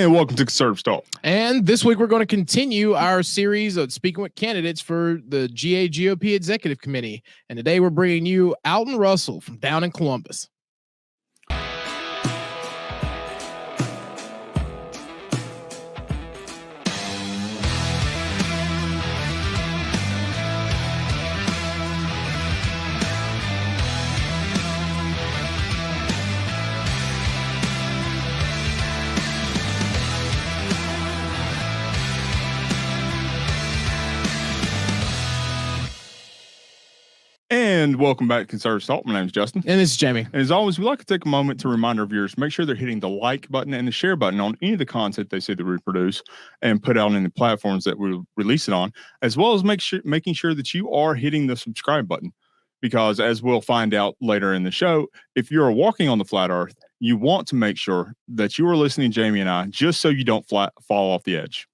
And welcome to Conservative Talk. And this week we're going to continue our series of speaking with candidates for the GAGOP Executive Committee. And today we're bringing you Alton Russell from down in Columbus. And welcome back to Conservative Talk. My name is Justin. And this is Jamie. And as always, we like to take a moment to remind our viewers, make sure they're hitting the like button and the share button on any of the content they see that we produce and put out in the platforms that we release it on, as well as making sure that you are hitting the subscribe button. Because as we'll find out later in the show, if you're walking on the flat earth, you want to make sure that you are listening to Jamie and I, just so you don't fall off the edge.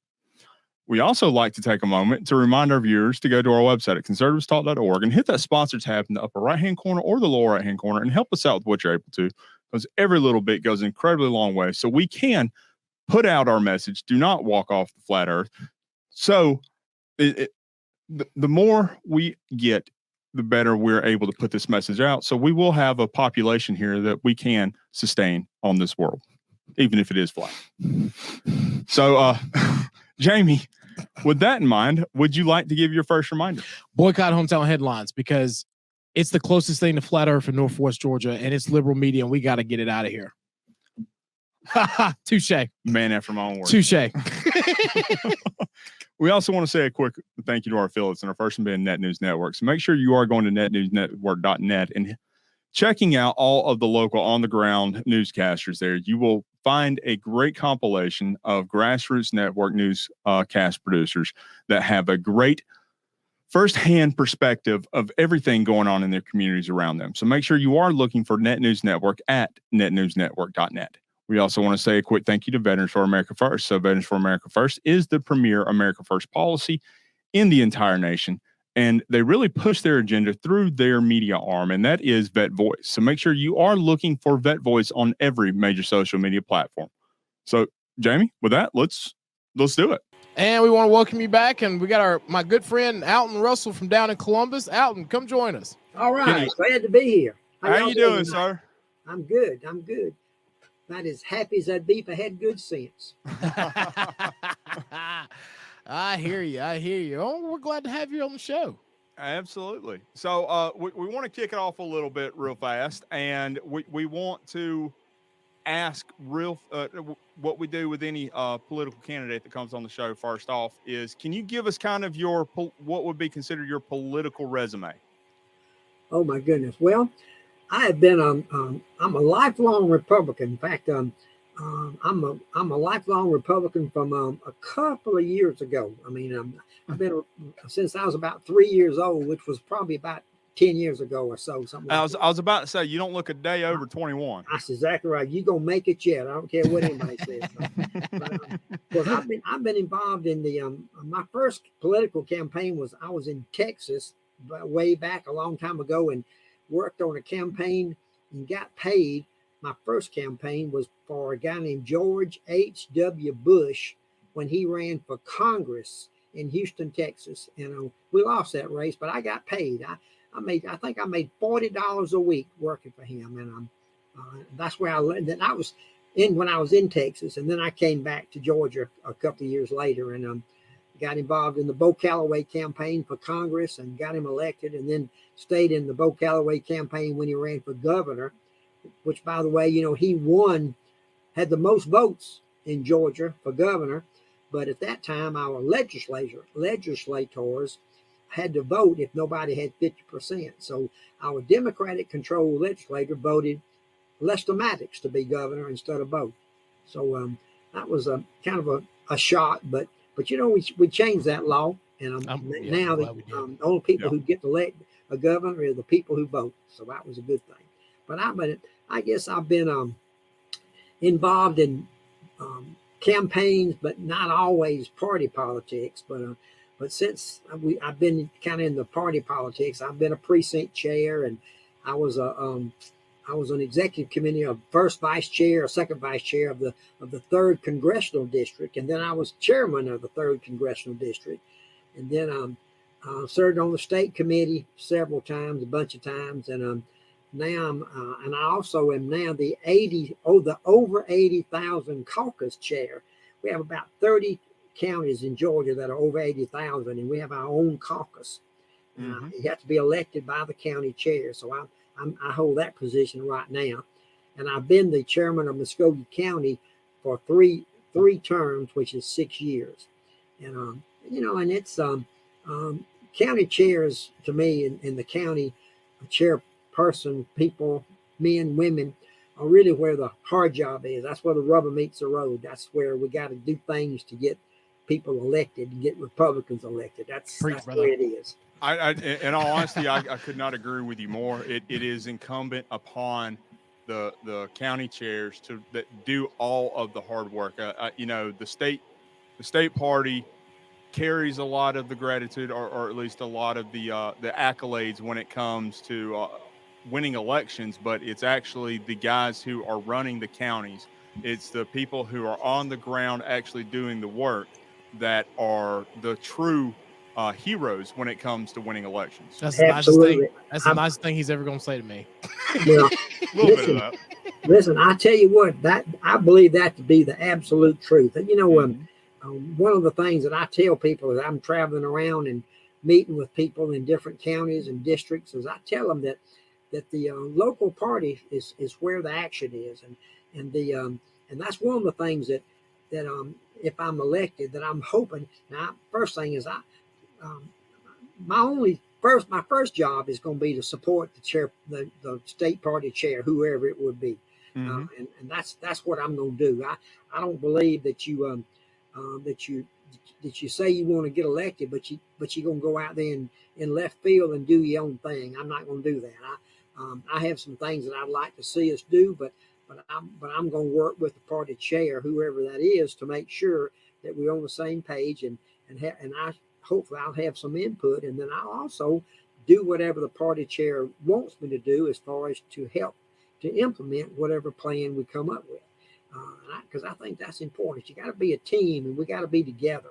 We also like to take a moment to remind our viewers to go to our website at conservativestalk.org and hit that sponsor tab in the upper right-hand corner or the lower right-hand corner and help us out with what you're able to, because every little bit goes an incredibly long way. So we can put out our message, do not walk off the flat earth. So the more we get, the better we're able to put this message out. So we will have a population here that we can sustain on this world, even if it is flat. So, Jamie, with that in mind, would you like to give your first reminder? Boycott hometown headlines, because it's the closest thing to flat earth in Northwest Georgia, and it's liberal media, and we got to get it out of here. Touche. Man after my own words. Touche. We also want to say a quick thank you to our affiliates, and our first one being Net News Network. So make sure you are going to netnewsnetwork.net and checking out all of the local on-the-ground newscasters there. You will find a great compilation of grassroots network newscast producers that have a great firsthand perspective of everything going on in their communities around them. So make sure you are looking for Net News Network at netnewsnetwork.net. We also want to say a quick thank you to Veterans for America First. So Veterans for America First is the premier America First policy in the entire nation. And they really push their agenda through their media arm, and that is Vet Voice. So make sure you are looking for Vet Voice on every major social media platform. So, Jamie, with that, let's do it. And we want to welcome you back, and we got my good friend Alton Russell from down in Columbus. Alton, come join us. All right, glad to be here. How you doing, sir? I'm good. Not as happy as I'd be if I had good sense. I hear you. Oh, we're glad to have you on the show. Absolutely. So we want to kick it off a little bit real fast, and we want to ask what we do with any political candidate that comes on the show. First off, is can you give us kind of your what would be considered your political resume? Oh my goodness. Well, I have been I'm a lifelong Republican. In fact, I'm a lifelong Republican from a couple of years ago. I mean, I've been since I was about 3 years old, which was probably about 10 years ago or so. Something. I was about to say, you don't look a day over 21. That's exactly right. You gonna make it yet? I don't care what anybody says. Because I've been involved in the my first political campaign was I was in Texas way back a long time ago and worked on a campaign and got paid. My first campaign was for a guy named George H.W. Bush when he ran for Congress in Houston, Texas. And we lost that race, but I got paid. I think I made $40 a week working for him. And that's where then I was in when I was in Texas. And then I came back to Georgia a couple of years later and got involved in the Bo Calloway campaign for Congress and got him elected, and then stayed in the Bo Calloway campaign when he ran for governor, which, by the way, he won, had the most votes in Georgia for governor. But at that time, our legislators had to vote if nobody had 50%. So our Democratic-controlled legislator voted Lester Maddox to be governor instead of Bo. So that was a kind of a shock, but we changed that law, and now the only people who get to elect a governor are the people who vote. So that was a good thing. But I guess I've been involved in campaigns, but not always party politics. But since I've been kind of in the party politics, I've been a precinct chair, and I was I was on executive committee of first vice chair or second vice chair of the 3rd congressional district, and then I was chairman of the 3rd congressional district, and then served on the state committee several times, a bunch of times, and now and I also am now the over 80,000 caucus chair. We have about 30 counties in Georgia that are over 80,000, and we have our own caucus. Mm-hmm. You have to be elected by the county chair, so I hold that position right now, and I've been the chairman of Muskogee County for three terms, which is 6 years, and and it's county chairs to me in the county chairperson, people, men, women, are really where the hard job is. That's where the rubber meets the road. That's where we got to do things to get people elected and get Republicans elected. That's where it is. In all honesty, I could not agree with you more. It is incumbent upon the county chairs that do all of the hard work. The state party carries a lot of the gratitude, or at least a lot of the accolades when it comes to winning elections. But it's actually the guys who are running the counties. It's the people who are on the ground actually doing the work that are the true heroes when it comes to winning elections. That's the nicest thing. That's the nicest thing he's ever going to say to me. Well, a little bit of that. Listen, I tell you what, that I believe that to be the absolute truth. And one of the things that I tell people as I'm traveling around and meeting with people in different counties and districts, is I tell them that the local party is where the action is, and that's one of the things that if I'm elected, that I'm hoping. Now, first thing is my first job is going to be to support the chair, the state party chair, whoever it would be, mm-hmm. And that's what I'm going to do. I don't believe that you say you want to get elected, but you're going to go out there in left field and do your own thing. I'm not going to do that. I have some things that I'd like to see us do, but I'm going to work with the party chair, whoever that is, to make sure that we're on the same page, and hopefully I'll have some input, and then I'll also do whatever the party chair wants me to do as far as to help to implement whatever plan we come up with. Because I think that's important. You got to be a team, and we got to be together,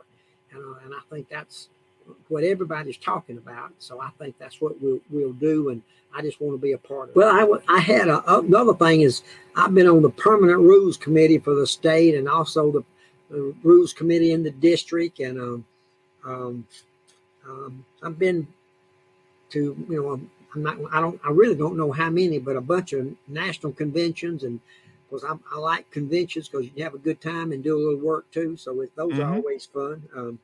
and I think that's what everybody's talking about. So I think that's what we'll do, and I just want to be a part of it. Well, I had another thing is I've been on the permanent rules committee for the state, and also the rules committee in the district, and I've been to I really don't know how many, but a bunch of national conventions, and because I like conventions because you have a good time and do a little work too. So those mm-hmm. are always fun. I'm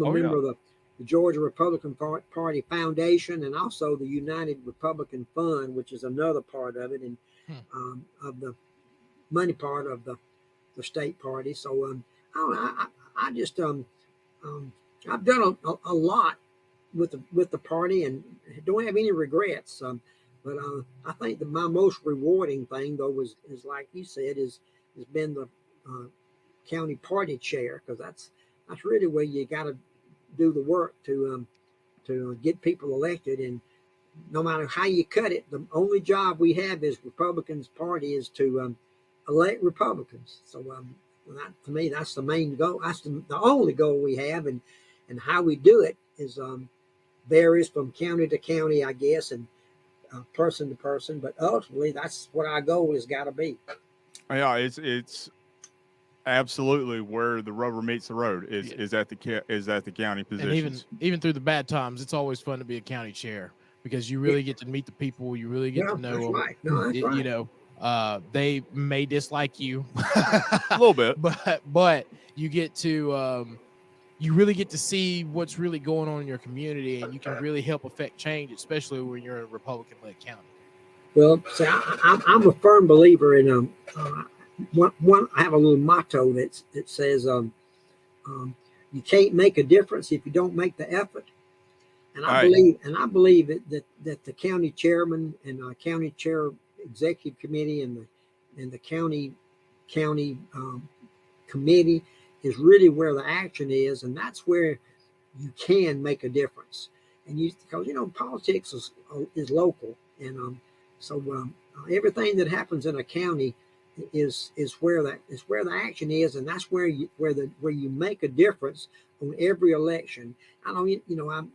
a member of the Georgia Republican Party Foundation, and also the United Republican Fund, which is another part of it, and of the money part of the state party. So I just I've done a lot with the party, and don't have any regrets. But I think my most rewarding thing, though, is like you said, has been the county party chair, because that's really where you got to do the work to get people elected. And no matter how you cut it, the only job we have as Republicans Party is to elect Republicans. So to me, that's the main goal. That's the only goal we have, and how we do it is varies from county to county, I guess, and person to person. But ultimately, that's what our goal has got to be. Yeah, it's absolutely where the rubber meets the road is at the county positions. And even through the bad times, it's always fun to be a county chair, because you really get to meet the people. You really get to know them. Right. No, that's right. You know, they may dislike you a little bit, but you get to you really get to see what's really going on in your community, and you can really help affect change, especially when you're in a Republican-led county. Well, see, I'm a firm believer in one. I have a little motto that says you can't make a difference if you don't make the effort. And I believe that the county chairman and county chair executive committee and the county committee is really where the action is, and that's where you can make a difference. And because politics is local, and so everything that happens in a county is where the action is, and that's where you make a difference on every election. I know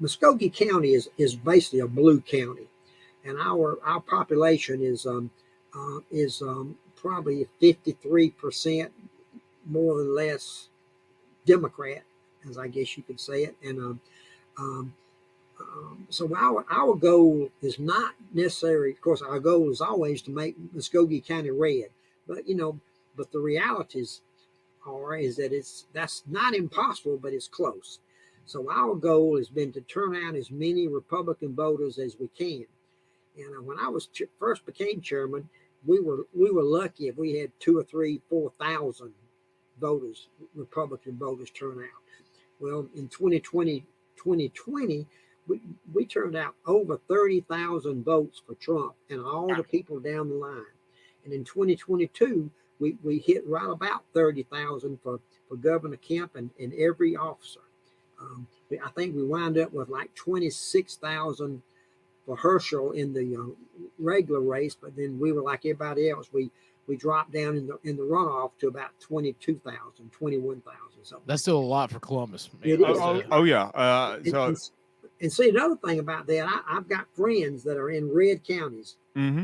Muskogee County is basically a blue county, and our population is probably 53% more or less Democrat, as I guess you could say it, and so our goal is not necessarily, of course, our goal is always to make Muskogee County red, but the realities is that that's not impossible, but it's close. So our goal has been to turn out as many Republican voters as we can. And when I first became chairman, we were lucky if we had 2,000 or 3,000, 4,000 voters, Republican voters, turn out. Well, in 2020, we turned out over 30,000 votes for Trump and all the people down the line. And in 2022, we hit right about 30,000 for Governor Kemp and every officer. I think we wound up with like 26,000 for Herschel in the regular race, but then we were like everybody else. We dropped down in the runoff to about 22,000, 21,000. So that's still a lot for Columbus. It is. Yeah. And see, another thing about that, I've got friends that are in red counties, mm-hmm.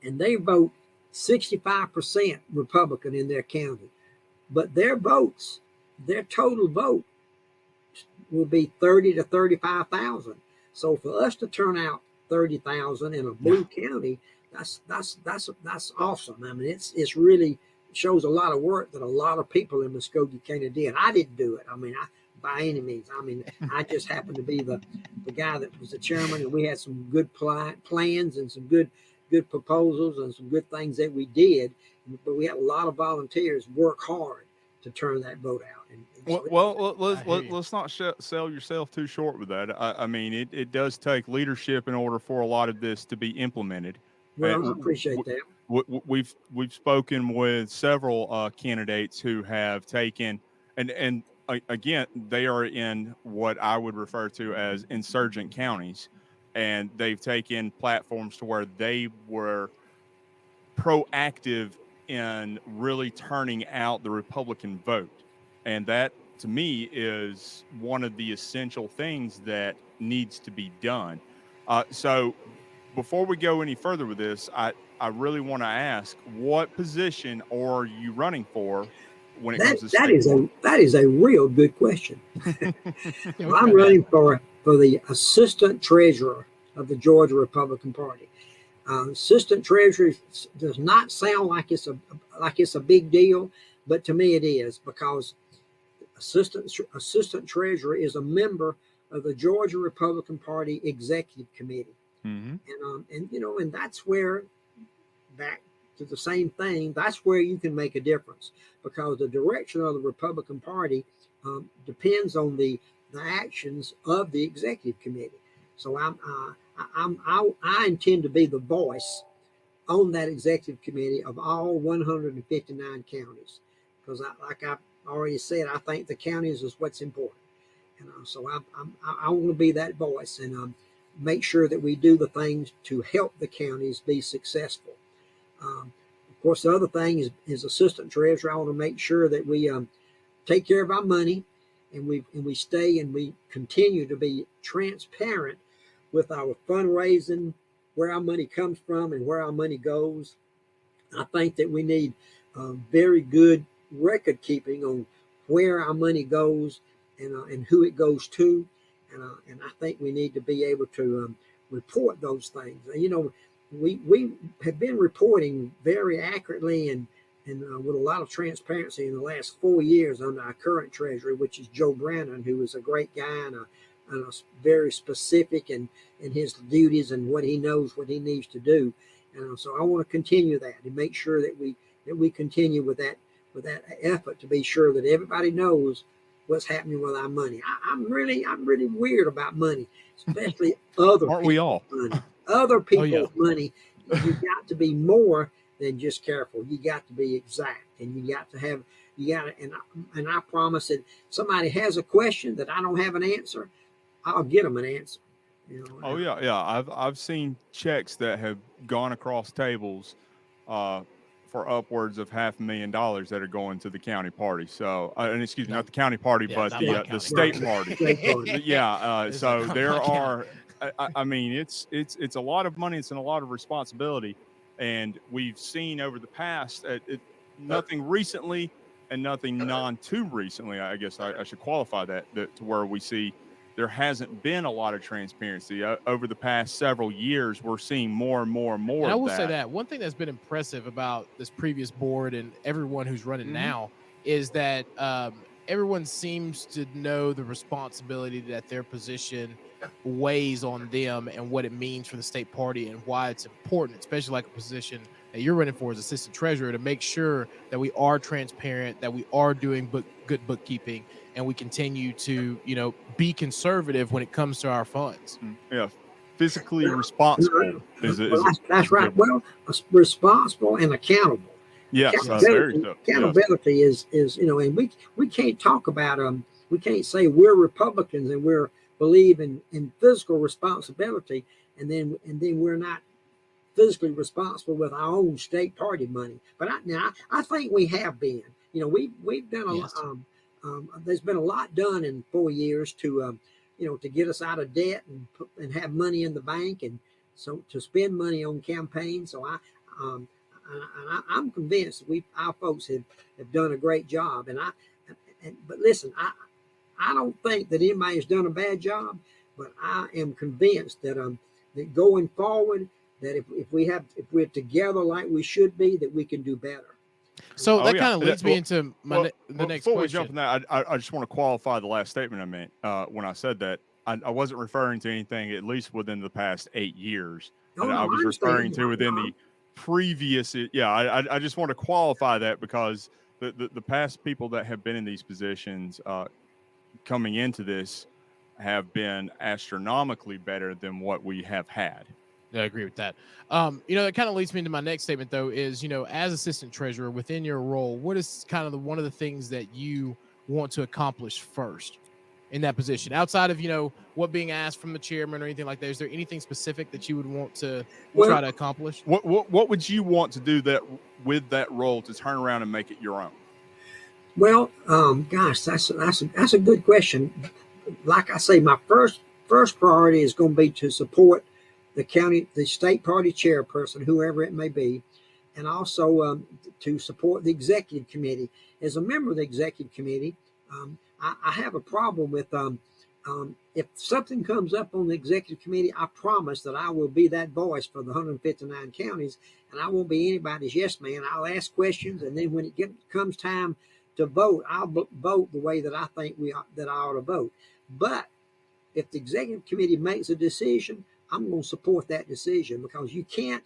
and they vote 65% Republican in their county, but their total vote will be 30 to 35,000. So for us to turn out 30,000 in a blue county, that's awesome. I mean, it's really shows a lot of work that a lot of people in Muskogee County did. I didn't do it. I mean, by any means. I mean, I just happened to be the guy that was the chairman, and we had some good plans and some good proposals and some good things that we did. But we had a lot of volunteers work hard to turn that vote out. Let's not sell yourself too short with that. I mean, it does take leadership in order for a lot of this to be implemented. Well, I appreciate that. We've spoken with several candidates who have taken and again, they are in what I would refer to as insurgent counties, and they've taken platforms to where they were proactive in really turning out the Republican vote. And that, to me, is one of the essential things that needs to be done. So before we go any further with this, I really want to ask, what position are you running for when it comes to that is a real good question. Well, I'm running for the assistant treasurer of the Georgia Republican Party. Assistant treasurer does not sound like it's a big deal, but to me it is, because assistant treasurer is a member of the Georgia Republican Party Executive Committee. Mm-hmm. And that's where, back to the same thing, that's where you can make a difference, because the direction of the Republican Party depends on the actions of the Executive Committee. So I intend to be the voice on that Executive Committee of all 159 counties, because like I already said, I think the counties is what's important. So I want to be that voice and make sure that we do the things to help the counties be successful. Of course, the other thing is assistant treasurer. I want to make sure that we take care of our money, and we stay and we continue to be transparent with our fundraising, where our money comes from and where our money goes. I think that we need very good record keeping on where our money goes and who it goes to, and I think we need to be able to report those things. We have been reporting very accurately and with a lot of transparency in the last 4 years under our current treasurer, which is Joe Brannon, who is a great guy and a very specific in his duties and what he knows, what he needs to do. And so I want to continue that and make sure that we continue with that effort to be sure that everybody knows what's happening with our money. I'm really weird about money, especially other Aren't we all? Money. Other people's money. You got to be more than just careful. You got to be exact, and and I promise that somebody has a question that I don't have an answer, I'll get them an answer. You know. Oh yeah. I've seen checks that have gone across tables for upwards of $500,000 that are going to the county party. So, and excuse me, not the county party, Yeah, but not my the county state Right. party. State party. Yeah. It's So not there my county. are. I mean, it's a lot of money. It's a lot of responsibility, and we've seen over the past nothing recently and nothing too recently. I guess I should qualify that to where we see there hasn't been a lot of transparency over the past several years. We're seeing more and more and more. And I of will that. say that one thing that's been impressive about this previous board and everyone who's running now is that everyone seems to know the responsibility that their position weighs on them and what it means for the state party and why it's important, especially like a position that you're running for as assistant treasurer, to make sure that we are transparent, that we are doing good bookkeeping, and we continue to, be conservative when it comes to our funds. Yeah, physically responsible That's right. Well, responsible and accountable. Yes, very so. Accountability is and we can't talk about we can't say we're Republicans and we're believe in fiscal responsibility and then we're not physically responsible with our own state party money. But I think we have been. We've done a lot. There's been a lot done in 4 years to to get us out of debt and have money in the bank and so to spend money on campaigns. So I'm convinced our folks have done a great job. But listen, I don't think that anybody has done a bad job, but I am convinced that that going forward, that if we're together like we should be, that we can do better. So that kind of leads me into the next before question. We jump in that, I just want to qualify the last statement I made when I said that. I wasn't referring to anything at least within the past 8 years. I was referring to within the previous. Yeah, I just want to qualify that because the past people that have been in these positions coming into this have been astronomically better than what we have had. I agree with that. That kind of leads me into my next statement, though, is, as assistant treasurer within your role, what is kind of one of the things that you want to accomplish first in that position outside of, what being asked from the chairman or anything like that? Is there anything specific that you would want to try to accomplish? What would you want to do that with that role to turn around and make it your own? Well, gosh, that's a good question. Like I say, my first priority is going to be to support the state party chairperson, whoever it may be, and also to support the executive committee. As a member of the executive committee, I have a problem with if something comes up on the executive committee, I promise that I will be that voice for the 159 counties, and I won't be anybody's yes man. I'll ask questions, and then when it comes time to vote, I'll vote the way that I think that I ought to vote. But if the executive committee makes a decision, I'm going to support that decision, because you can't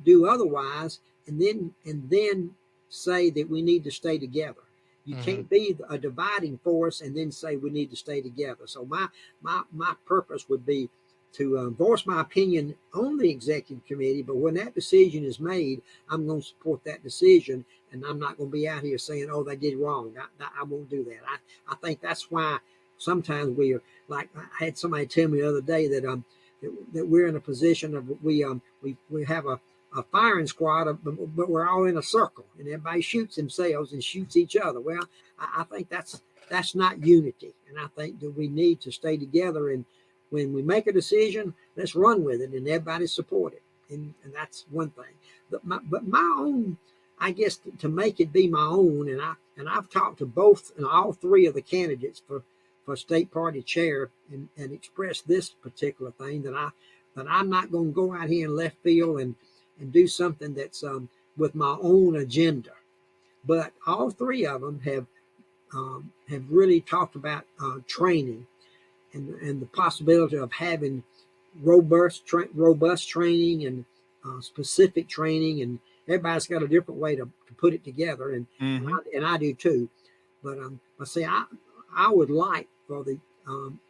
do otherwise and then say that we need to stay together. You can't be a dividing force and then say we need to stay together. So my purpose would be to voice my opinion on the executive committee, but when that decision is made, I'm going to support that decision, and I'm not going to be out here saying, oh, they did wrong. I won't do that. I think that's why sometimes we are, like I had somebody tell me the other day that we're in a position of we have a firing squad, but we're all in a circle and everybody shoots themselves and shoots each other. Well, I think that's not unity, and I think that we need to stay together, and when we make a decision, let's run with it and everybody support it, and that's one thing. But my own, I guess, to make it be my own, and I've talked to both and all three of the candidates for state party chair and expressed this particular thing, that I'm not going to go out here in left field and do something that's with my own agenda. But all three of them have really talked about training and the possibility of having robust training and specific training, and everybody's got a different way to put it together, and I do too. But see, I would like for the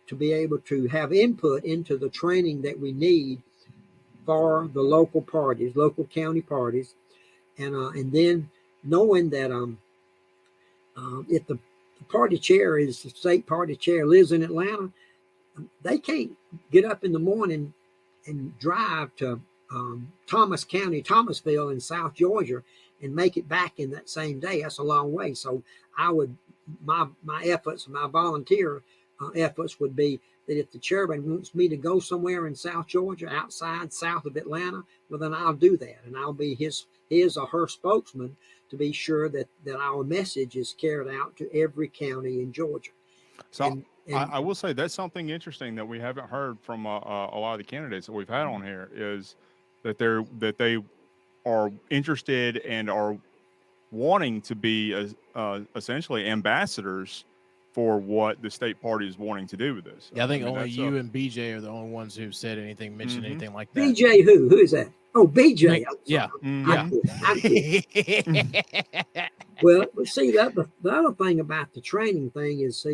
to be able to have input into the training that we need for the local county parties, and then knowing that if the party chair is the state party chair lives in Atlanta, they can't get up in the morning and drive to Thomas County, Thomasville in South Georgia and make it back in that same day. That's a long way. So my efforts, my volunteer efforts would be that if the chairman wants me to go somewhere in South Georgia, south of Atlanta, well, then I'll do that. And I'll be his or her spokesman to be sure that our message is carried out to every county in Georgia. So I will say that's something interesting that we haven't heard from a lot of the candidates that we've had on here is that they are interested and are wanting to be essentially ambassadors for what the state party is wanting to do with this. Yeah, I think only you and BJ are the only ones who've said anything, mentioned anything like that. BJ, who is that? Oh, BJ. Yeah. Well, see, the other thing about the training thing is,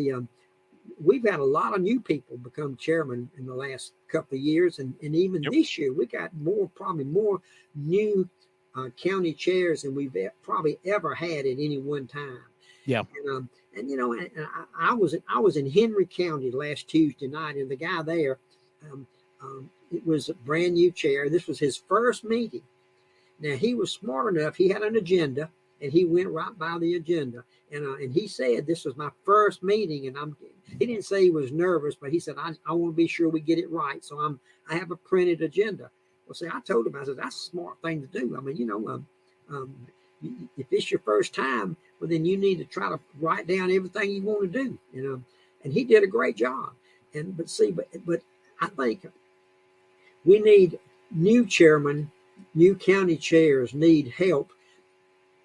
we've had a lot of new people become chairman in the last couple of years, and even this year we got probably more new county chairs than we've probably ever had at any one time. Yeah. And I was in Henry County last Tuesday night, and the guy there, it was a brand new chair. This was his first meeting. Now, he was smart enough. He had an agenda, and he went right by the agenda. And he said, this was my first meeting, and he didn't say he was nervous, but he said, I want to be sure we get it right. So I have a printed agenda. Well, see, I told him, I said, that's a smart thing to do. I mean, if it's your first time, well, then you need to try to write down everything you want to do, and he did a great job. But I think we need new chairmen, new county chairs need help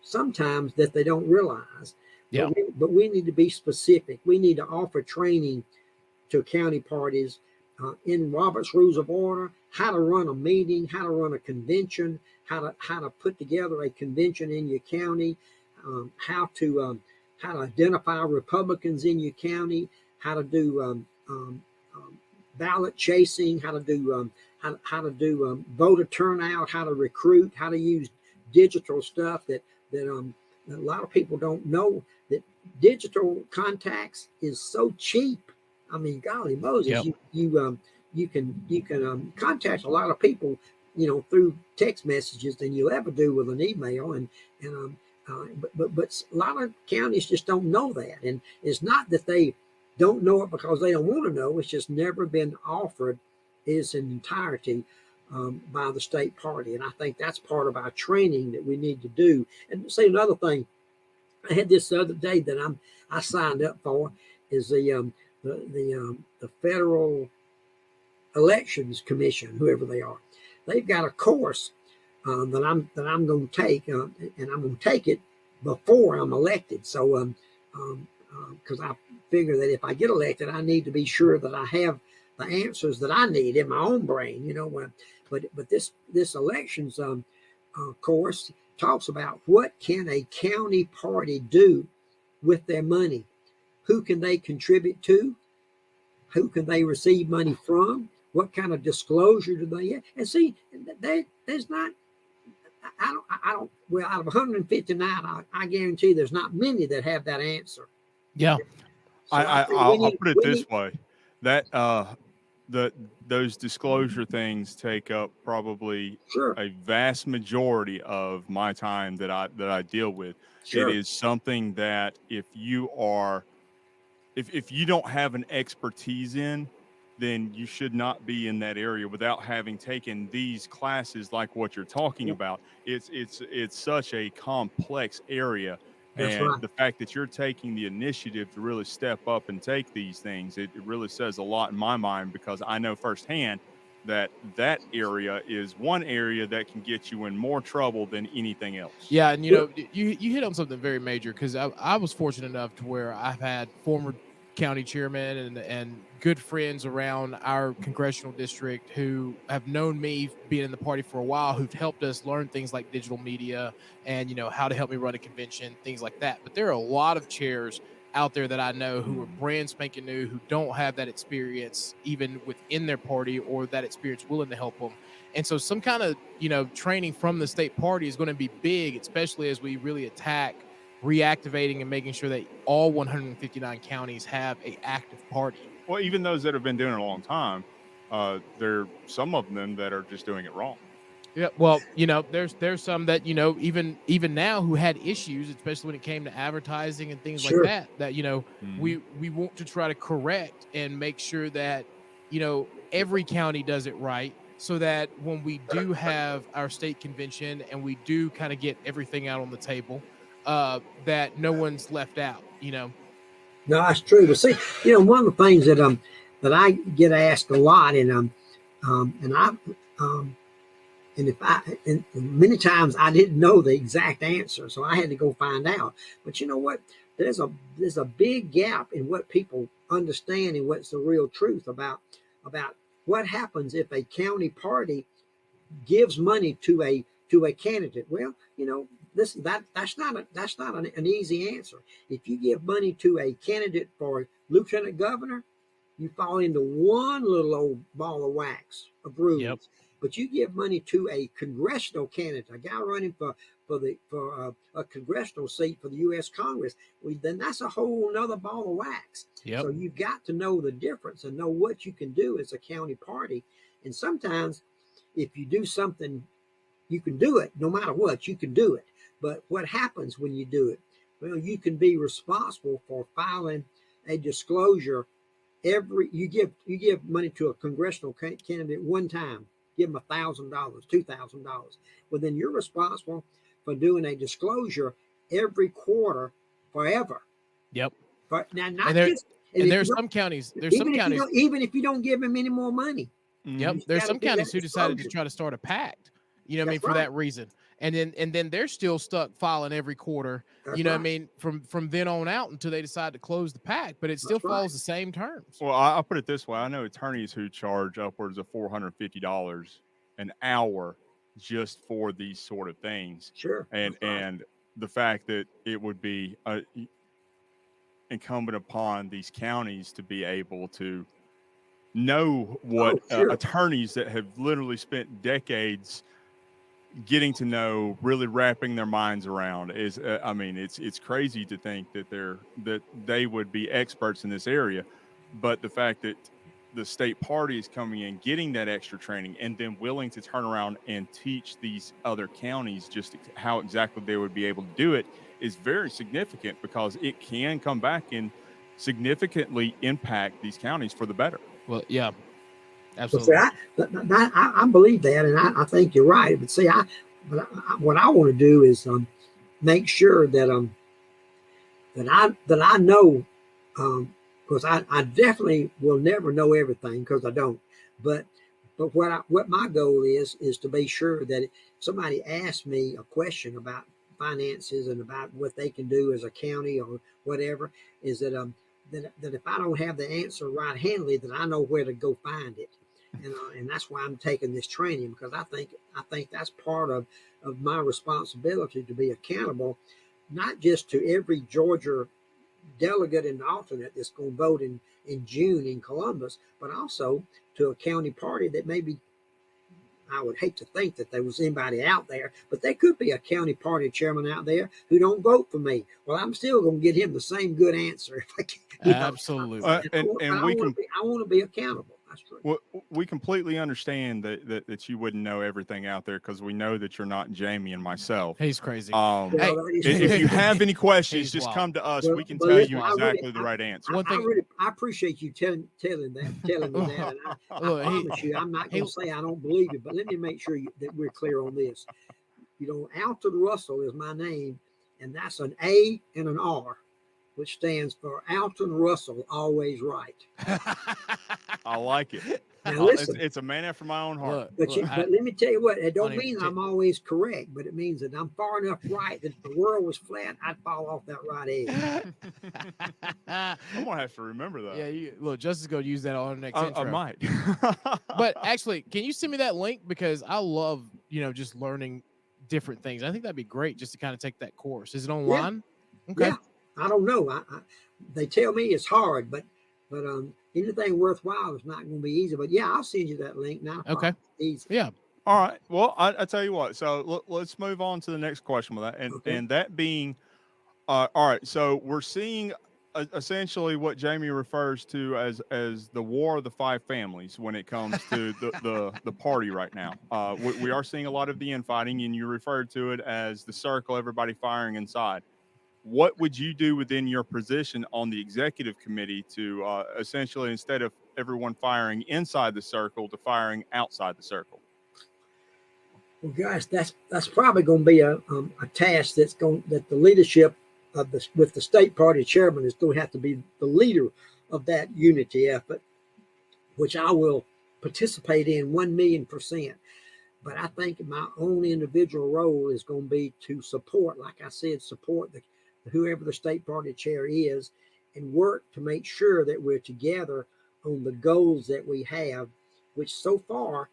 sometimes that they don't realize. Yeah. But we need to be specific. We need to offer training to county parties in Robert's Rules of Order, how to run a meeting, how to run a convention, how to put together a convention in your county, how to identify Republicans in your county, how to do ballot chasing, how to do voter turnout, how to recruit, how to use digital stuff that a lot of people don't know, that digital contacts is so cheap. I mean, golly Moses, you can contact a lot of people, through text messages than you'll ever do with an email. But a lot of counties just don't know that. And it's not that they don't know it because they don't want to know. It's just never been offered in its entirety by the state party. And I think that's part of our training that we need to do. And say another thing, I had this the other day that I signed up for is the Federal Elections Commission, whoever they are. They've got a course that I'm going to take, and I'm going to take it before I'm elected. So, because I figure that if I get elected, I need to be sure that I have the answers that I need in my own brain. But this elections course talks about what can a county party do with their money, who can they contribute to, who can they receive money from, what kind of disclosure do they have? And see, there's not. I don't. Well, out of 159, I guarantee there's not many that have that answer. Yeah, so I'll put it this way: that those disclosure things take up probably a vast majority of my time that I deal with. Sure. It is something that if you don't have an expertise in, then you should not be in that area without having taken these classes like what you're talking about. It's such a complex area. And the fact that you're taking the initiative to really step up and take these things, it really says a lot in my mind, because I know firsthand that area is one area that can get you in more trouble than anything else. Yeah, and you hit on something very major, because I was fortunate enough to where I've had former county chairman and good friends around our congressional district who have known me being in the party for a while, who've helped us learn things like digital media and how to help me run a convention, things like that. But there are a lot of chairs out there that I know who are brand spanking new, who don't have that experience even within their party, or that experience willing to help them. And so some kind of training from the state party is going to be big, especially as we really attack reactivating and making sure that all 159 counties have an active party. Well, even those that have been doing it a long time, there are some of them that are just doing it wrong. Yeah, well, there's some that even now who had issues, especially when it came to advertising and things like Sure. that. That we want to try to correct and make sure that every county does it right, so that when we do have our state convention and we do kind of get everything out on the table, that no one's left out. No, that's true. But see, one of the things that I get asked a lot, and I and if and many times I didn't know the exact answer, so I had to go find out. But you know what? There's a big gap in what people understand and what's the real truth about what happens if a county party gives money to a candidate. Well, that's not an easy answer. If you give money to a candidate for lieutenant governor, you fall into one little old ball of wax of rules. Yep. But you give money to a congressional candidate, a guy running for a congressional seat for the U.S. Congress, then that's a whole nother ball of wax. Yep. So you've got to know the difference and know what you can do as a county party. And sometimes if you do something, you can do it no matter what, you can do it. But what happens when you do it? Well, you can be responsible for filing a disclosure you give money to a congressional candidate one time, give them $1,000, $2,000. Well, then you're responsible for doing a disclosure every quarter forever. Yep. Now, there's some counties. Even if you don't give them any more money. Yep. There's some counties who decided to try to start a pact. For that reason. And then they're still stuck filing every quarter. From then on out until they decide to close the pact, but it still follows the same terms. Well, I'll put it this way: I know attorneys who charge upwards of $450 an hour just for these sort of things. Sure. And the fact that it would be incumbent upon these counties to be able to know what attorneys that have literally spent decades getting to know, really wrapping their minds around is, it's crazy to think that they would be experts in this area. But the fact that the state party is coming in, getting that extra training, and then willing to turn around and teach these other counties just how exactly they would be able to do it is very significant, because it can come back and significantly impact these counties for the better. Well, yeah. Absolutely. I believe that, and I think you're right. But see, what I want to do is make sure that I know, because I definitely will never know everything, because I don't. But what my goal is to be sure that if somebody asks me a question about finances and about what they can do as a county or whatever, is that if I don't have the answer right handily, that I know where to go find it. And that's why I'm taking this training, because I think that's part of my responsibility, to be accountable, not just to every Georgia delegate and alternate that's going to vote in June in Columbus, but also to a county party that maybe, I would hate to think that there was anybody out there, but there could be a county party chairman out there who don't vote for me. Well, I'm still going to get him the same good answer if I can. Absolutely. I want to be accountable. That's true. Well, we completely understand that you wouldn't know everything out there, because we know that you're not Jamie and myself. He's crazy. If you have any questions, just come to us. We can tell you exactly the right answer. I appreciate you telling me that. And I promise you, I'm not going to say I don't believe it, but let me make sure that we're clear on this. Alton Russell is my name, and that's an A and an R, which stands for Alton Russell, always right. I like it. Now listen, it's a man after my own heart. But let me tell you what, it don't mean I'm always correct, but it means that I'm far enough right that if the world was flat, I'd fall off that right edge. I'm going to have to remember that. Yeah, Justin's going to use that on the next intro. I might. But actually, can you send me that link? Because I love, just learning different things. I think that'd be great just to kind of take that course. Is it online? Yeah. Okay. Yeah. I don't know. They tell me it's hard, but anything worthwhile is not going to be easy. But yeah, I'll send you that link now. Okay. Easy. Yeah. All right. Well, I tell you what. So let's move on to the next question with that, and that being, all right. So we're seeing essentially what Jamie refers to as the war of the five families when it comes to the party right now. We are seeing a lot of the infighting, and you referred to it as the circle, everybody firing inside. What would you do within your position on the executive committee to essentially, instead of everyone firing inside the circle, to firing outside the circle? Well, guys, that's probably going to be a task that the leadership of with the state party chairman is going to have to be the leader of that unity effort, which I will participate in 1,000,000%. But I think my own individual role is going to be to support, like I said, support whoever the state party chair is, and work to make sure that we're together on the goals that we have, which so far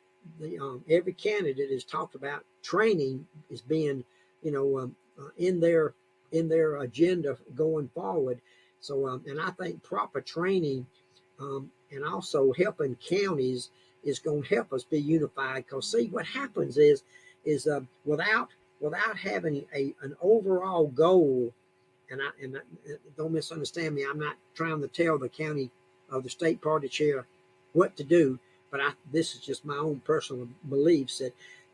every candidate has talked about training as being, in their agenda going forward. So, and I think proper training and also helping counties is going to help us be unified. Because see, what happens is without having an overall goal, and don't misunderstand me, I'm not trying to tell the county of the state party chair what to do, but this is just my own personal beliefs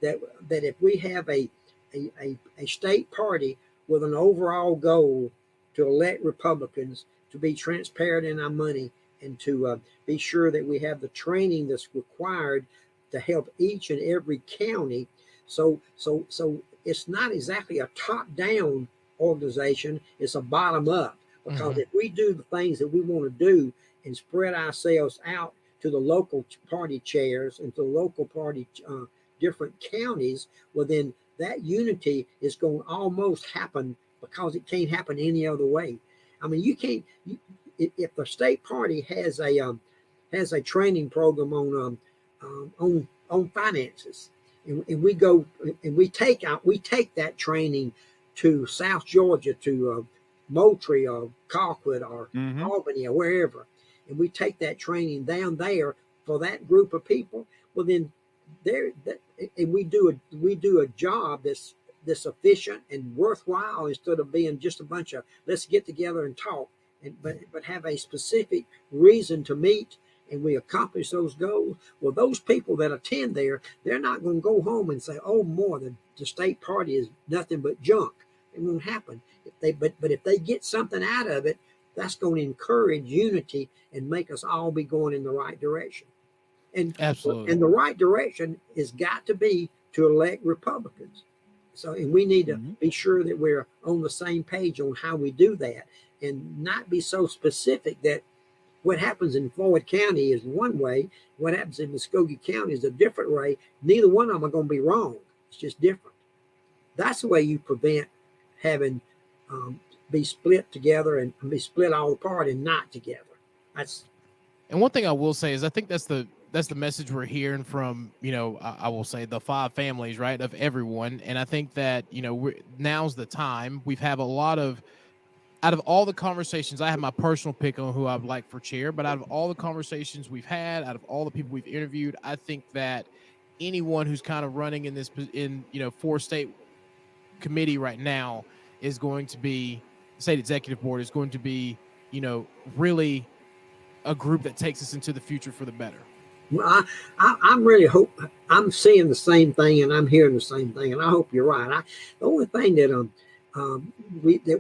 that if we have a state party with an overall goal to elect Republicans, to be transparent in our money, and to be sure that we have the training that's required to help each and every county. So it's not exactly a top-down organization, it's a bottom-up. Because if we do the things that we want to do and spread ourselves out to the local party chairs and to the local party different counties, well, then that unity is going to almost happen, because it can't happen any other way. I mean, you can't. If the state party has a training program on finances, and we go and we take that training to South Georgia, to Moultrie or Colquitt or Albany or wherever, and we take that training down there for that group of people, well, then and we do a job that's efficient and worthwhile, instead of being just a bunch of let's get together and talk, but have a specific reason to meet, and we accomplish those goals. Well, those people that attend there, they're not going to go home and say, "Oh, the state party is nothing but junk." It won't happen. But if they get something out of it, that's going to encourage unity and make us all be going in the right direction. And Absolutely. And the right direction has got to be to elect Republicans. So, and we need to be sure that we're on the same page on how we do that, and not be so specific that what happens in Floyd County is one way, what happens in Muskogee County is a different way. Neither one of them are going to be wrong. It's just different. That's the way you prevent having be split together and be split all apart and not together. And one thing I will say is I think that's the message we're hearing from, I will say the five families, right, of everyone. And I think that, now's the time. We've had a lot of, out of all the conversations, I have my personal pick on who I would like for chair, but out of all the conversations we've had, out of all the people we've interviewed, I think that anyone who's kind of running in this, for state committee right now is going to be, state executive board is going to be, really a group that takes us into the future for the better. Well, I'm really I'm seeing the same thing, and I'm hearing the same thing, and I hope you're right. The only thing that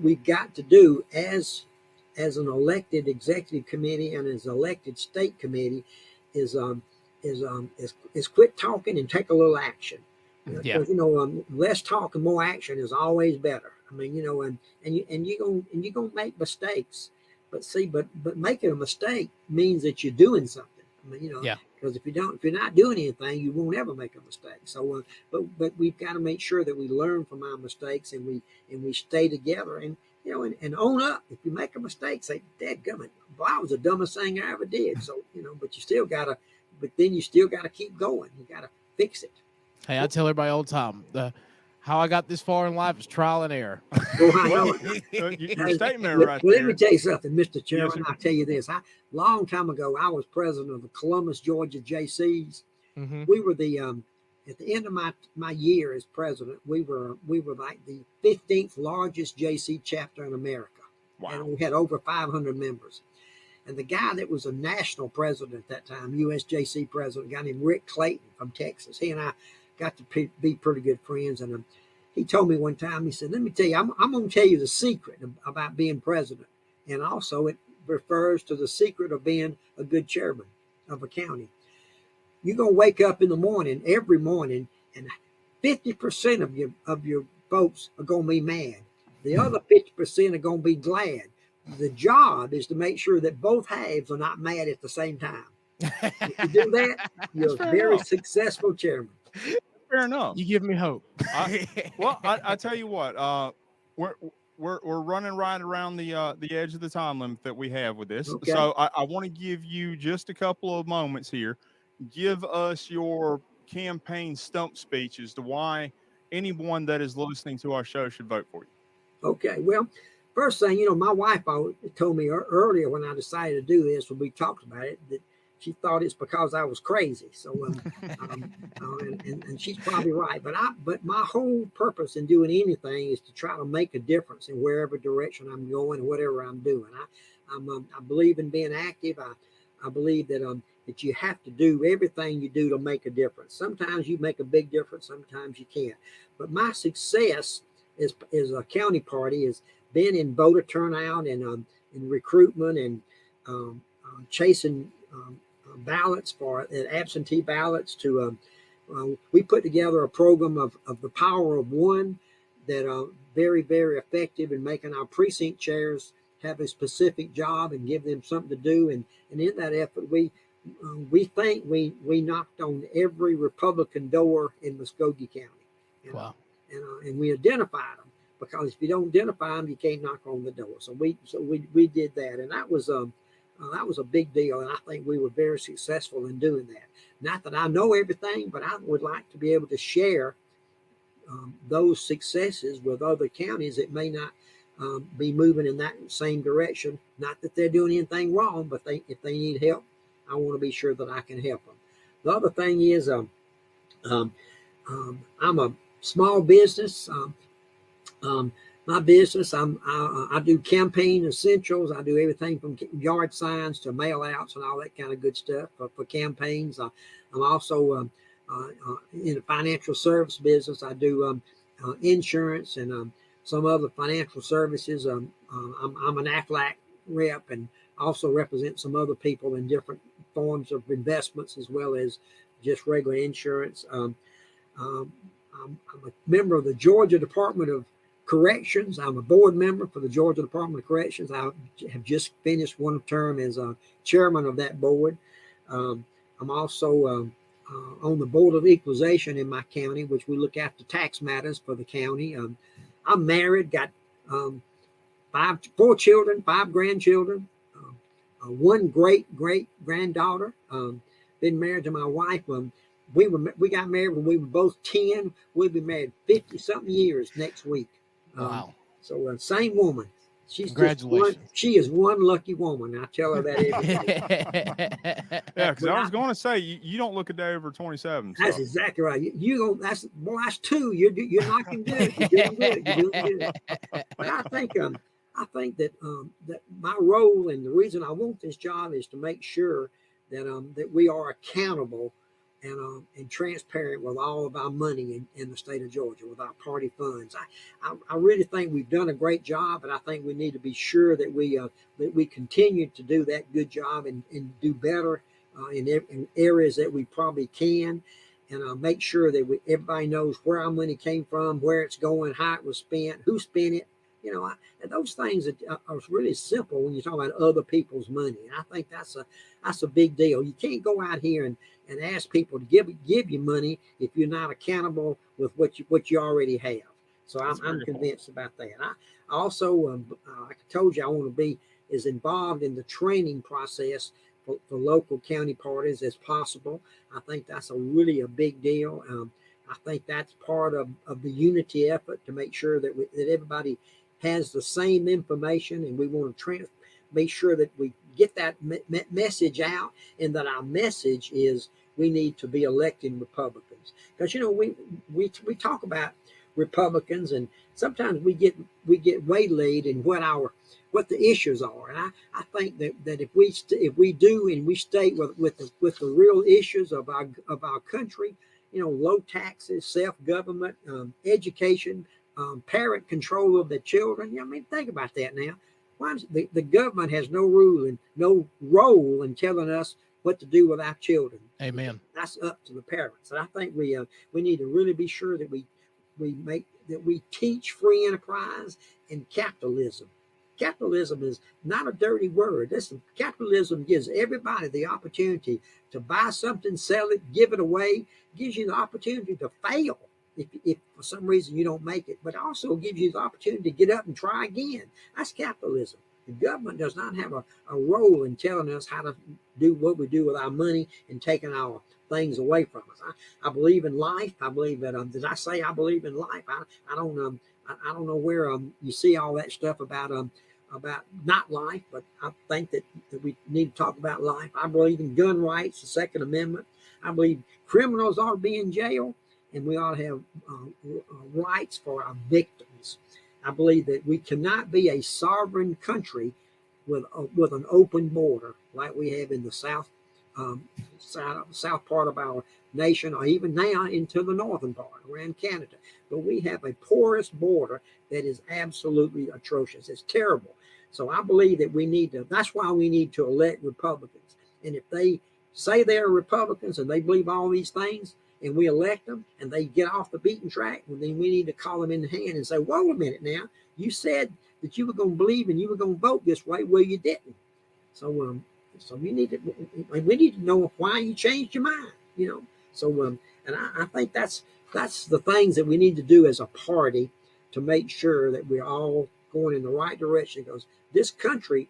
we've got to do as an elected executive committee and as elected state committee is quit talking and take a little action. Because less talk and more action is always better. I mean, and you're gonna make mistakes, but making a mistake means that you're doing something. I mean, because if you're not doing anything, you won't ever make a mistake. So, but we've got to make sure that we learn from our mistakes, and we stay together, and and own up. If you make a mistake, say, "Dadgummit, boy, that was the dumbest thing I ever did." So, but then you still gotta keep going. You gotta fix it. Hey, I tell everybody all the time, how I got this far in life is trial and error. Well, your statement right there. Let me tell you something, Mr. Chairman. Yes, I'll tell you this. Long time ago, I was president of the Columbus, Georgia JCs. We were at the end of my year as president, we were like the 15th largest JC chapter in America. Wow. And we had over 500 members. And the guy that was a national president at that time, USJC president, a guy named Rick Clayton from Texas, he and I got to be pretty good friends. And he told me one time, he said, let me tell you, I'm going to tell you the secret about being president. And also it refers to the secret of being a good chairman of a county. You're going to wake up in the morning, every morning, and 50% of your folks are going to be mad. The other 50% are going to be glad. The job is to make sure that both halves are not mad at the same time. If you do that, you're a very successful chairman. Fair enough. You give me hope. I tell you what, we're running right around the edge of the time limit that we have with this. Okay. So I want to give you just a couple of moments here. Give us your campaign stump speech as to why anyone that is listening to our show should vote for you. Okay. Well, first thing, my wife told me earlier when I decided to do this, when we talked about it, that she thought it's because I was crazy. So, and she's probably right. But my whole purpose in doing anything is to try to make a difference in wherever direction I'm going and whatever I'm doing. I believe in being active. I believe that you have to do everything you do to make a difference. Sometimes you make a big difference, sometimes you can't. But my success as a county party has been in voter turnout and in recruitment and chasing ballots for absentee ballots. We put together a program of the power of one that are very, very effective in making our precinct chairs have a specific job and give them something to do. And in that effort, we think we knocked on every Republican door in Muskogee County. Wow. And we identified them, because if you don't identify them, you can't knock on the door. So we did that, and that was a big deal. And I think we were very successful in doing that. Not that I know everything, but I would like to be able to share those successes with other counties that may not be moving in that same direction. Not that they're doing anything wrong, but if they need help, I want to be sure that I can help them. The other thing is, I'm a small business. My business, I do campaign essentials. I do everything from yard signs to mail outs and all that kind of good stuff for campaigns. I'm also in the financial service business. I do insurance and some other financial services. I'm an AFLAC rep and also represent some other people in different forms of investments as well as just regular insurance. I'm a member of the Georgia Department of Corrections. I'm a board member for the Georgia Department of Corrections. I have just finished one term as a chairman of that board. I'm also on the Board of Equalization in my county, which we look after tax matters for the county. I'm married, got 4 children, 5 grandchildren, 1 great granddaughter. Been married to my wife. We got married when we were both 10. We'll be married 50 something years next week. Wow. So same woman. Congratulations. She is one lucky woman. I tell her that every day. Yeah, because I was going to say you don't look a day over 27. So. That's exactly right. That's 2. You're knocking good. You're doing good. You're doing good. But I think that that my role and the reason I want this job is to make sure that we are accountable and transparent with all of our money in the state of Georgia, with our party funds. I really think we've done a great job, and I think we need to be sure that we continue to do that good job and do better in areas that we probably can, and make sure that everybody knows where our money came from, where it's going, how it was spent, who spent it. And those things are really simple when you talk about other people's money. And I think that's a big deal. You can't go out here and ask people to give you money if you're not accountable with what you already have. So I'm convinced about that. I also, like I told you, I want to be as involved in the training process for local county parties as possible. I think that's really a big deal. I think that's part of the unity effort to make sure that everybody has the same information, and we want to make sure that we get that message out, and that our message is we need to be electing Republicans. Because we talk about Republicans, and sometimes we get waylaid in what the issues are. And I think that if we do and we stay with the real issues of our country, low taxes, self-government, education, parent control of the children. I mean, think about that now. Why the government has no rule and no role in telling us what to do with our children? Amen. That's up to the parents. And I think we need to really be sure that we teach free enterprise and capitalism. Capitalism is not a dirty word. Capitalism gives everybody the opportunity to buy something, sell it, give it away. Gives you the opportunity to fail if for some reason you don't make it, but also gives you the opportunity to get up and try again. That's capitalism. The government does not have a role in telling us how to do what we do with our money and taking our things away from us. I believe in life. I believe that. Did I say I believe in life? I don't know where you see all that stuff about not life, but I think that we need to talk about life. I believe in gun rights, the Second Amendment. I believe criminals ought to be in jail, and we ought to have rights for our victims. I believe that we cannot be a sovereign country with an open border like we have in the south part of our nation, or even now into the northern part around Canada. But we have a porous border that is absolutely atrocious. It's terrible. So I believe that that's why we need to elect Republicans. And if they say they're Republicans and they believe all these things, and we elect them and they get off the beaten track, well, then we need to call them in the hand and say, whoa a minute now, you said that you were going to believe and you were going to vote this way. Well, you didn't. So we need to know why you changed your mind, So and I think that's the things that we need to do as a party to make sure that we're all going in the right direction, because this country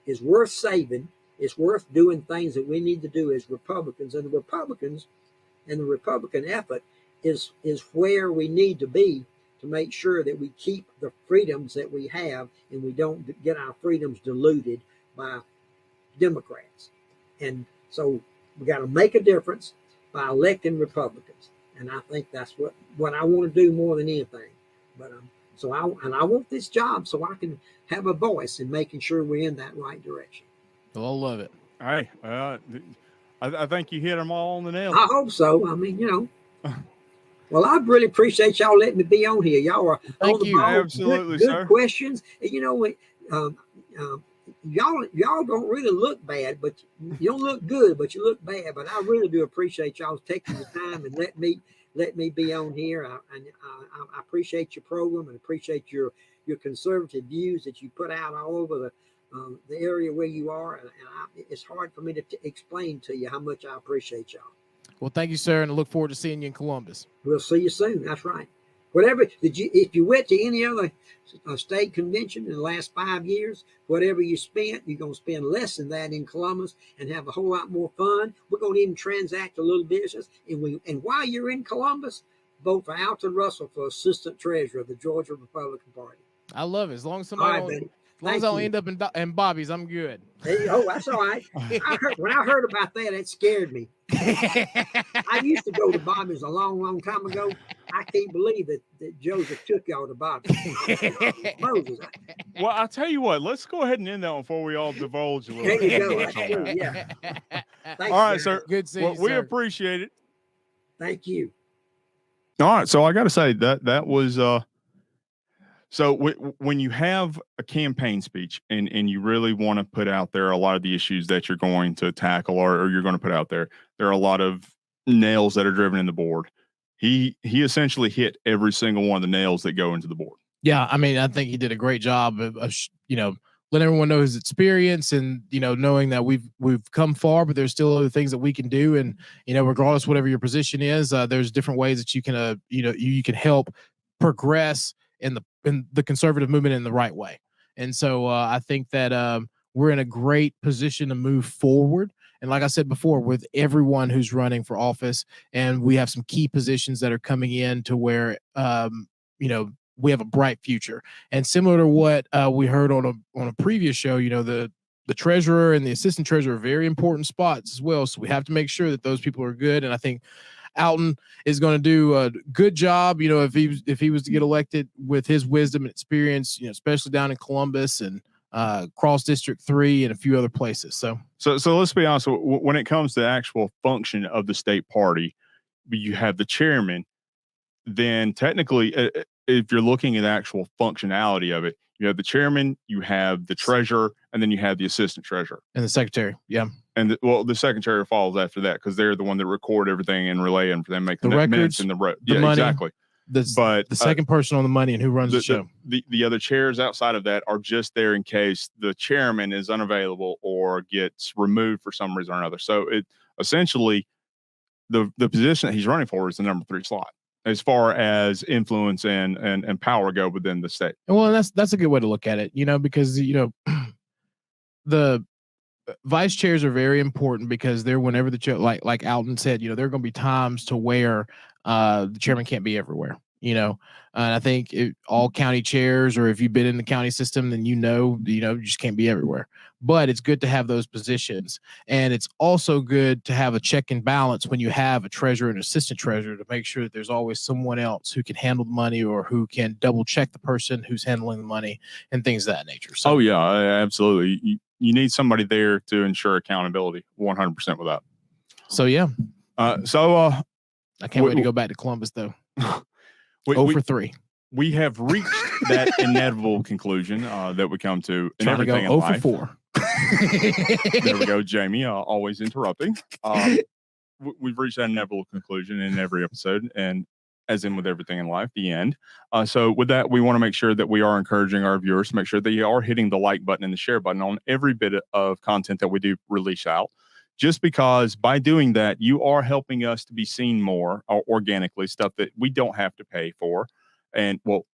is worth saving. It's worth doing things that we need to do as Republicans, and the Republican effort is where we need to be to make sure that we keep the freedoms that we have and we don't get our freedoms diluted by Democrats. And so we got to make a difference by electing Republicans. And I think that's what I want to do more than anything. But I want this job so I can have a voice in making sure we're in that right direction. Well, I love it. Hey, I think you hit them all on the nail. I hope so. I mean, well, I really appreciate y'all letting me be on here. Y'all are Thank on the you. ball. Absolutely, good sir. questions. And y'all don't really look bad, but you don't look good, but you look bad. But I really do appreciate y'all taking the time and let me be on here. I appreciate your program and appreciate your conservative views that you put out all over the area where you are. And it's hard for me to explain to you how much I appreciate y'all. Well, thank you, sir, and I look forward to seeing you in Columbus. We'll see you soon. That's right. If you went to any other state convention in the last 5 years, whatever you spent, you're going to spend less than that in Columbus and have a whole lot more fun. We're going to even transact a little business. And while you're in Columbus, vote for Alton Russell for Assistant Treasurer of the Georgia Republican Party. I love it. As long as somebody I don't end up in Bobby's, I'm good. Oh, that's all right. When I heard about that, it scared me. I used to go to Bobby's a long, long time ago. I can't believe that Joseph took y'all to Bobby's. Moses. Well, I'll tell you what. Let's go ahead and end that one before we all divulge a little There bit. you go. That's true. Yeah. Thanks, All right, guys. sir. Good seeing you, We sir. appreciate it. Thank you. All right, so I got to say that was so when you have a campaign speech and you really want to put out there a lot of the issues that you're going to tackle or you're going to put out there are a lot of nails that are driven in the board. He essentially hit every single one of the nails that go into the board. Yeah, I mean, I think he did a great job of letting everyone know his experience and knowing that we've come far, but there's still other things that we can do. And regardless whatever your position is, there's different ways that you can you can help progress in the conservative movement in the right way. And so I think that we're in a great position to move forward. And like I said before, with everyone who's running for office, and we have some key positions that are coming in to where we have a bright future. And similar to what we heard on a previous show, the treasurer and the assistant treasurer are very important spots as well. So we have to make sure that those people are good. And I think Alton is going to do a good job. You know, if he was to get elected with his wisdom and experience, you know, especially down in Columbus and cross District 3 and a few other places. So let's be honest. When it comes to the actual function of the state party, you have the chairman. Then technically, if you're looking at the actual functionality of it, you have the chairman, you have the treasurer, and then you have the assistant treasurer and the secretary. Yeah. And the secretary follows after that because they're the one that record everything and relay and for them make the records and the money, exactly. But the second person on the money and who runs the show. The other chairs outside of that are just there in case the chairman is unavailable or gets removed for some reason or another. So it essentially the position that he's running for is the number 3 slot as far as influence and power go within the state. Well, that's a good way to look at it, you know, because the vice chairs are very important because they're whenever the chair, like Alton said, you know, there are going to be times to where the chairman can't be everywhere, you know. And I think all county chairs, or if you've been in the county system, then you just can't be everywhere. But it's good to have those positions, and it's also good to have a check and balance when you have a treasurer and assistant treasurer to make sure that there's always someone else who can handle the money or who can double check the person who's handling the money and things of that nature. So, oh yeah, absolutely. You need somebody there to ensure accountability 100% with that. So yeah. I can't wait to go back to Columbus though. 0 for 3. We have reached that inevitable conclusion that we come to in Trying everything to go in 0 life. for 4. There we go, Jamie, always interrupting. We've reached that inevitable conclusion in every episode, and as in with everything in life, the end. So with that, we want to make sure that we are encouraging our viewers to make sure that you are hitting the like button and the share button on every bit of content that we do release out. Just because by doing that, you are helping us to be seen more organically, stuff that we don't have to pay for. And well,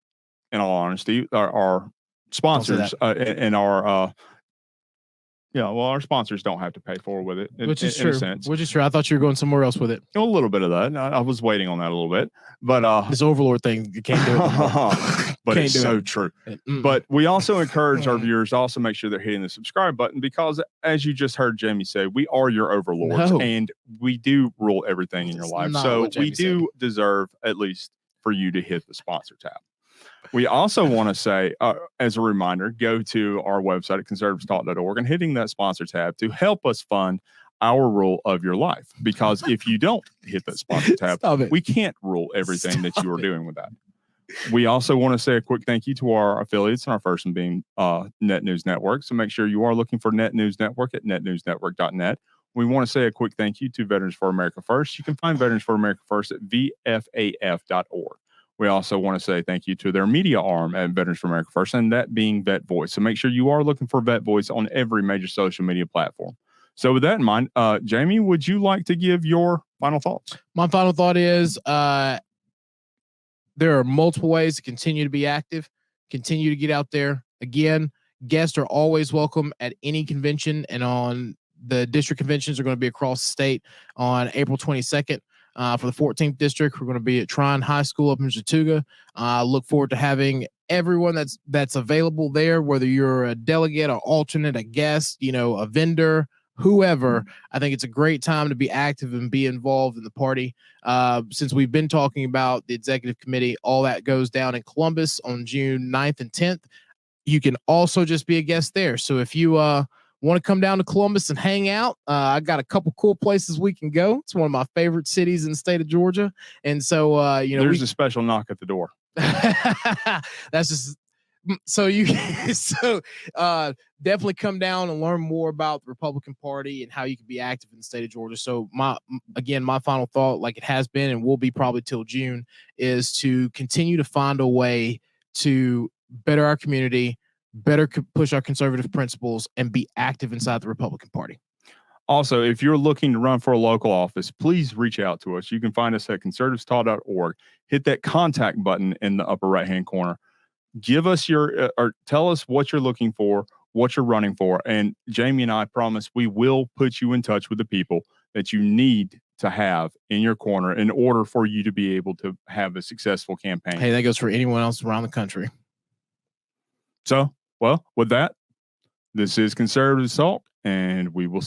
in all honesty, our sponsors and our our sponsors don't have to pay for with it, which is true. In a sense. Which is true. I thought you were going somewhere else with it. A little bit of that. I was waiting on that a little bit, but this overlord thing, you can't do it. But it's so true. But we also encourage our viewers to also make sure they're hitting the subscribe button because, as you just heard Jamie say, we are your overlords and we do rule everything in your life. So we do deserve at least for you to hit the sponsor tab. We also want to say, as a reminder, go to our website at conservativestalk.org and hitting that sponsor tab to help us fund our rule of your life. Because if you don't hit that sponsor tab, we can't rule everything that you are doing with that. We also want to say a quick thank you to our affiliates, and our first one being Net News Network. So make sure you are looking for Net News Network at netnewsnetwork.net. We want to say a quick thank you to Veterans for America First. You can find Veterans for America First at vfaf.org. We also want to say thank you to their media arm at Veterans for America First, and that being Vet Voice. So make sure you are looking for Vet Voice on every major social media platform. So with that in mind, Jamie, would you like to give your final thoughts? My final thought is there are multiple ways to continue to be active, continue to get out there. Again, guests are always welcome at any convention, and on the district conventions are going to be across the state on April 22nd. For the 14th district, we're going to be at Tryon High School up in Chattooga. Look forward to having everyone that's available there, whether you're a delegate, or alternate, a guest, a vendor, whoever. I think it's a great time to be active and be involved in the party. Since we've been talking about the executive committee, all that goes down in Columbus on June 9th and 10th. You can also just be a guest there. So if you want to come down to Columbus and hang out, I got a couple cool places we can go. It's one of my favorite cities in the state of Georgia. And so, there's a special knock at the door. That's just so definitely come down and learn more about the Republican Party and how you can be active in the state of Georgia. So my final thought, like it has been and will be probably till June, is to continue to find a way to better our community, better push our conservative principles, and be active inside the Republican Party. Also, if you're looking to run for a local office, please reach out to us. You can find us at conservativestalk.org. Hit that contact button in the upper right-hand corner. Give us or tell us what you're looking for, what you're running for. And Jamie and I promise we will put you in touch with the people that you need to have in your corner in order for you to be able to have a successful campaign. Hey, that goes for anyone else around the country. So, well, with that, this is Conservative Talk, and we will